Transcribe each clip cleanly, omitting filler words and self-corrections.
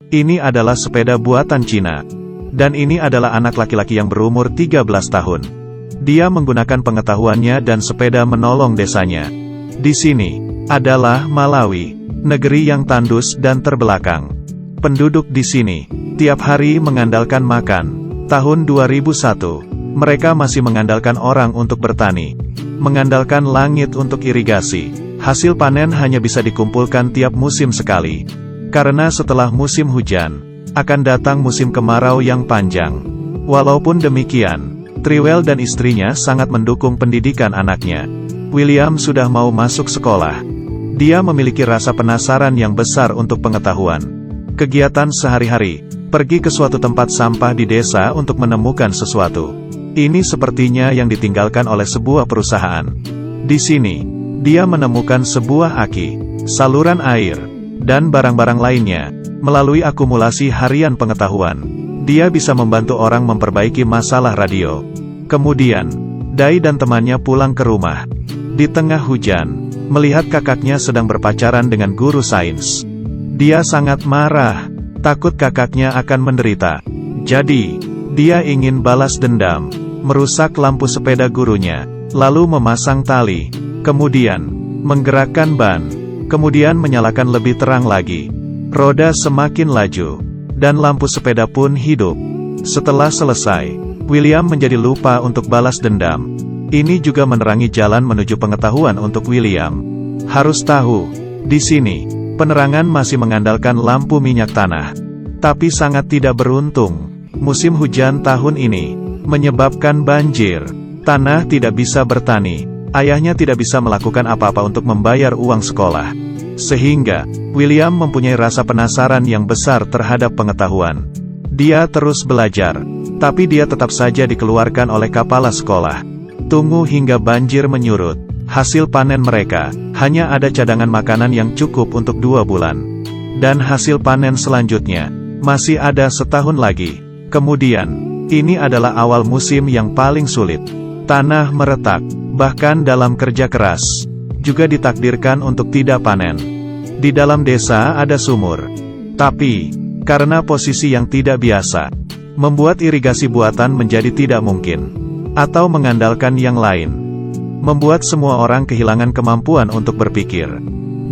Ini adalah sepeda buatan Cina. Dan ini adalah anak laki-laki yang berumur 13 tahun. Dia menggunakan pengetahuannya dan sepeda menolong desanya. Di sini adalah Malawi, negeri yang tandus dan terbelakang. Penduduk di sini tiap hari mengandalkan makan. Tahun 2001, mereka masih mengandalkan orang untuk bertani, mengandalkan langit untuk irigasi. Hasil panen hanya bisa dikumpulkan tiap musim sekali. Karena setelah musim hujan, akan datang musim kemarau yang panjang. Walaupun demikian, Trewell dan istrinya sangat mendukung pendidikan anaknya. William sudah mau masuk sekolah. Dia memiliki rasa penasaran yang besar untuk pengetahuan. Kegiatan sehari-hari, pergi ke suatu tempat sampah di desa untuk menemukan sesuatu. Ini sepertinya yang ditinggalkan oleh sebuah perusahaan. Di sini, dia menemukan sebuah aki, saluran air, dan barang-barang lainnya. Melalui akumulasi harian pengetahuan, dia bisa membantu orang memperbaiki masalah radio. Kemudian, Dai dan temannya pulang ke rumah. Di tengah hujan, melihat kakaknya sedang berpacaran dengan guru sains. Dia sangat marah, takut kakaknya akan menderita. Jadi, dia ingin balas dendam, merusak lampu sepeda gurunya, lalu memasang tali, kemudian menggerakkan ban, kemudian menyalakan lebih terang lagi. Roda semakin laju, dan lampu sepeda pun hidup. Setelah selesai, William menjadi lupa untuk balas dendam. Ini juga menerangi jalan menuju pengetahuan untuk William. Harus tahu, di sini, penerangan masih mengandalkan lampu minyak tanah. Tapi sangat tidak beruntung, musim hujan tahun ini menyebabkan banjir. Tanah tidak bisa bertani. Ayahnya tidak bisa melakukan apa-apa untuk membayar uang sekolah. Sehingga, William mempunyai rasa penasaran yang besar terhadap pengetahuan. Dia terus belajar, tapi dia tetap saja dikeluarkan oleh kepala sekolah. Tunggu hingga banjir menyurut. Hasil panen mereka, hanya ada cadangan makanan yang cukup untuk 2 bulan. Dan hasil panen selanjutnya, masih ada setahun lagi. Kemudian, ini adalah awal musim yang paling sulit. Tanah meretak, bahkan dalam kerja keras. Juga ditakdirkan untuk tidak panen. Di dalam desa ada sumur. Tapi, karena posisi yang tidak biasa, membuat irigasi buatan menjadi tidak mungkin. Atau mengandalkan yang lain. Membuat semua orang kehilangan kemampuan untuk berpikir.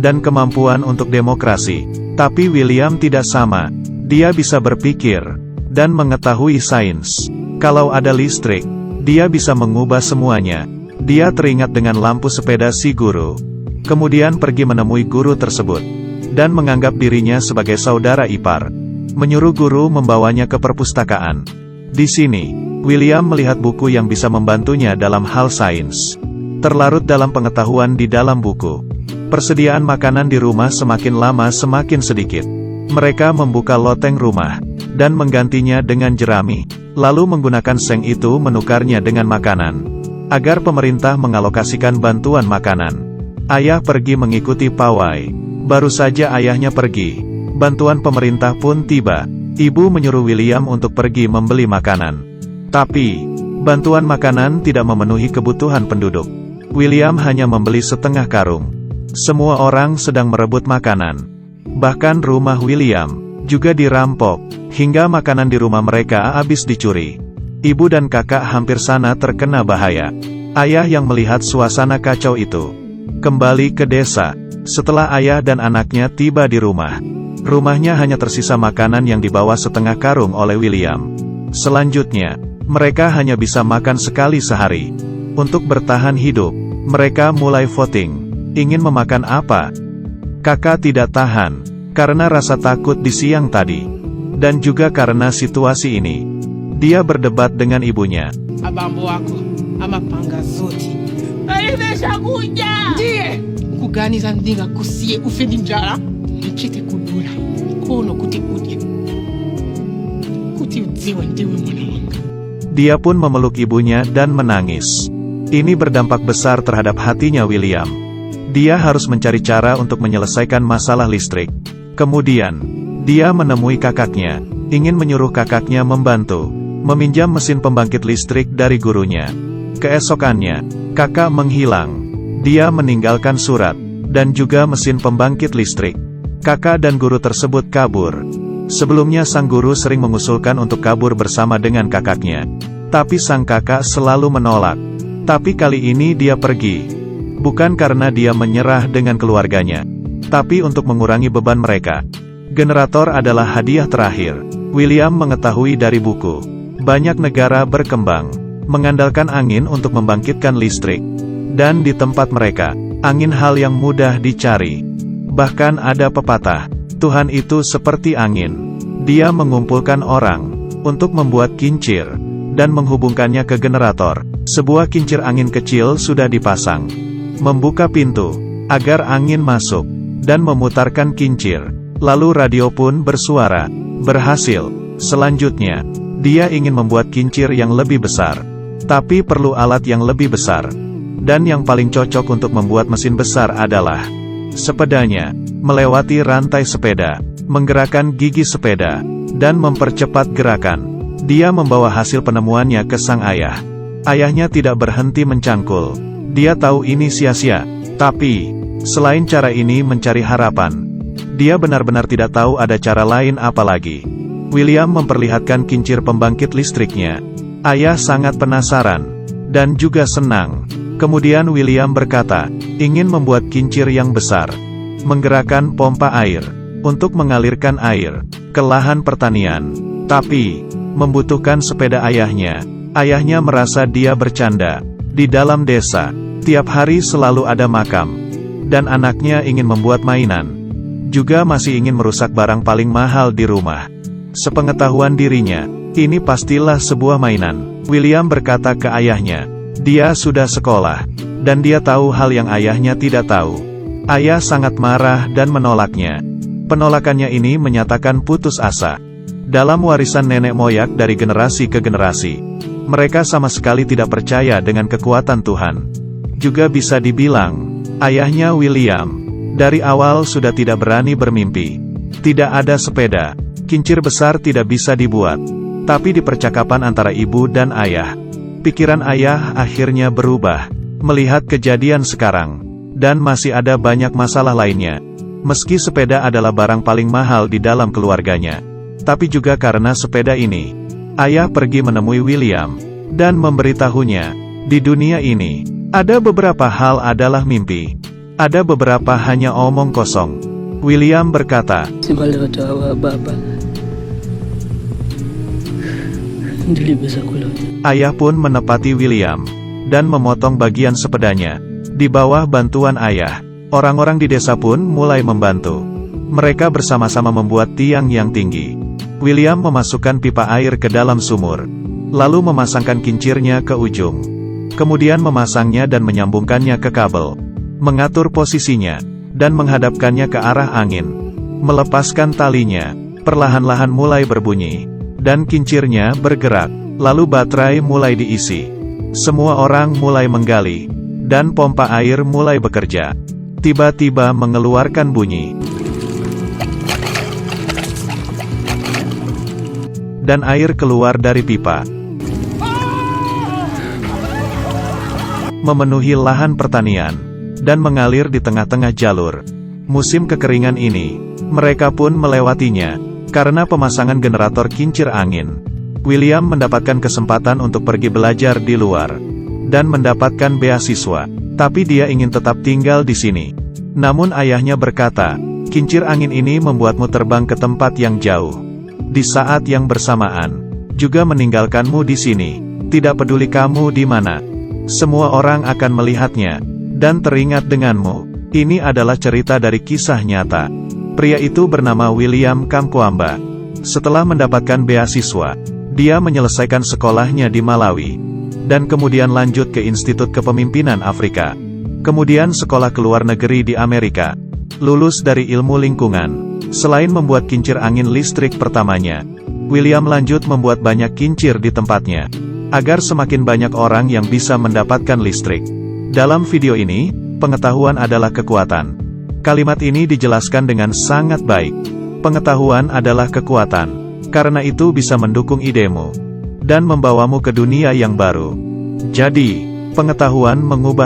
Dan kemampuan untuk demokrasi. Tapi William tidak sama. Dia bisa berpikir. Dan mengetahui sains. Kalau ada listrik, dia bisa mengubah semuanya. Dia teringat dengan lampu sepeda si guru. Kemudian pergi menemui guru tersebut. Dan menganggap dirinya sebagai saudara ipar. Menyuruh guru membawanya ke perpustakaan. Di sini, William melihat buku yang bisa membantunya dalam hal sains. Terlarut dalam pengetahuan di dalam buku. Persediaan makanan di rumah semakin lama semakin sedikit. Mereka membuka loteng rumah. Dan menggantinya dengan jerami. Lalu menggunakan seng itu menukarnya dengan makanan. Agar pemerintah mengalokasikan bantuan makanan. Ayah pergi mengikuti pawai. Baru saja ayahnya pergi, bantuan pemerintah pun tiba. Ibu menyuruh William untuk pergi membeli makanan. Tapi, bantuan makanan tidak memenuhi kebutuhan penduduk. William hanya membeli setengah karung. Semua orang sedang merebut makanan. Bahkan rumah William juga dirampok, hingga makanan di rumah mereka habis dicuri. Ibu dan kakak hampir sana terkena bahaya. Ayah yang melihat suasana kacau itu, kembali ke desa. Setelah ayah dan anaknya tiba di rumah, rumahnya hanya tersisa makanan yang dibawa setengah karung oleh William. Selanjutnya, mereka hanya bisa makan sekali sehari. Untuk bertahan hidup, mereka mulai voting. Ingin memakan apa? Kakak tidak tahan, karena rasa takut di siang tadi. Dan juga karena situasi ini. Dia berdebat dengan ibunya. Abambo wako, amapanga zote. Alimeshakuja. Ndiye. Kuganiza ndinga kusie ufendi njala. Nchite kudula. Kono kuti udye. Kuti udziwa ndiwe mwana wanga. Dia pun memeluk ibunya dan menangis. Ini berdampak besar terhadap hatinya William. Dia harus mencari cara untuk menyelesaikan masalah listrik. Kemudian, dia menemui kakaknya. Ingin menyuruh kakaknya membantu. Meminjam mesin pembangkit listrik dari gurunya. Keesokannya, kakak menghilang. Dia meninggalkan surat, dan juga mesin pembangkit listrik. Kakak dan guru tersebut kabur. Sebelumnya sang guru sering mengusulkan untuk kabur bersama dengan kakaknya. Tapi sang kakak selalu menolak. Tapi kali ini dia pergi. Bukan karena dia menyerah dengan keluarganya, tapi untuk mengurangi beban mereka. Generator adalah hadiah terakhir. William mengetahui dari buku. Banyak negara berkembang mengandalkan angin untuk membangkitkan listrik. Dan di tempat mereka, angin hal yang mudah dicari. Bahkan ada pepatah, Tuhan itu seperti angin. Dia mengumpulkan orang untuk membuat kincir dan menghubungkannya ke generator. Sebuah kincir angin kecil sudah dipasang. Membuka pintu agar angin masuk dan memutarkan kincir. Lalu radio pun bersuara. Berhasil. Selanjutnya, dia ingin membuat kincir yang lebih besar. Tapi perlu alat yang lebih besar. Dan yang paling cocok untuk membuat mesin besar adalah sepedanya. Melewati rantai sepeda, menggerakkan gigi sepeda, dan mempercepat gerakan. Dia membawa hasil penemuannya ke sang ayah. Ayahnya tidak berhenti mencangkul. Dia tahu ini sia-sia. Tapi, selain cara ini mencari harapan, dia benar-benar tidak tahu ada cara lain apa lagi. William memperlihatkan kincir pembangkit listriknya. Ayah sangat penasaran, dan juga senang. Kemudian William berkata, ingin membuat kincir yang besar. Menggerakkan pompa air, untuk mengalirkan air ke lahan pertanian. Tapi, membutuhkan sepeda ayahnya. Ayahnya merasa dia bercanda. Di dalam desa, tiap hari selalu ada makam. Dan anaknya ingin membuat mainan. Juga masih ingin merusak barang paling mahal di rumah. Sepengetahuan dirinya, ini pastilah sebuah mainan. William berkata ke ayahnya, dia sudah sekolah. Dan dia tahu hal yang ayahnya tidak tahu. Ayah sangat marah dan menolaknya. Penolakannya ini menyatakan putus asa. Dalam warisan nenek moyang dari generasi ke generasi, mereka sama sekali tidak percaya dengan kekuatan Tuhan. Juga bisa dibilang, ayahnya William, dari awal sudah tidak berani bermimpi. Tidak ada sepeda, kincir besar tidak bisa dibuat. Tapi di percakapan antara ibu dan ayah, pikiran ayah akhirnya berubah. Melihat kejadian sekarang, dan masih ada banyak masalah lainnya. Meski sepeda adalah barang paling mahal di dalam keluarganya, tapi juga karena sepeda ini, ayah pergi menemui William, dan memberitahunya, di dunia ini, ada beberapa hal adalah mimpi. Ada beberapa hanya omong kosong. William berkata, ayah pun menepati William, dan memotong bagian sepedanya. Di bawah bantuan ayah, orang-orang di desa pun mulai membantu. Mereka bersama-sama membuat tiang yang tinggi. William memasukkan pipa air ke dalam sumur, lalu memasangkan kincirnya ke ujung. Kemudian memasangnya dan menyambungkannya ke kabel. Mengatur posisinya, dan menghadapkannya ke arah angin. Melepaskan talinya, perlahan-lahan mulai berbunyi. Dan kincirnya bergerak, lalu baterai mulai diisi. Semua orang mulai menggali. Dan pompa air mulai bekerja. Tiba-tiba mengeluarkan bunyi. Dan air keluar dari pipa. Memenuhi lahan pertanian. Dan mengalir di tengah-tengah jalur. Musim kekeringan ini, mereka pun melewatinya. Karena pemasangan generator kincir angin, William mendapatkan kesempatan untuk pergi belajar di luar. Dan mendapatkan beasiswa. Tapi dia ingin tetap tinggal di sini. Namun ayahnya berkata, kincir angin ini membuatmu terbang ke tempat yang jauh. Di saat yang bersamaan, juga meninggalkanmu di sini. Tidak peduli kamu di mana. Semua orang akan melihatnya, dan teringat denganmu. Ini adalah cerita dari kisah nyata. Pria itu bernama William Kamkwamba. Setelah mendapatkan beasiswa, dia menyelesaikan sekolahnya di Malawi. Dan kemudian lanjut ke Institut Kepemimpinan Afrika. Kemudian sekolah ke luar negeri di Amerika. Lulus dari ilmu lingkungan. Selain membuat kincir angin listrik pertamanya, William lanjut membuat banyak kincir di tempatnya. Agar semakin banyak orang yang bisa mendapatkan listrik. Dalam video ini, pengetahuan adalah kekuatan. Kalimat ini dijelaskan dengan sangat baik. Pengetahuan adalah kekuatan. Karena itu bisa mendukung idemu. Dan membawamu ke dunia yang baru. Jadi, pengetahuan mengubah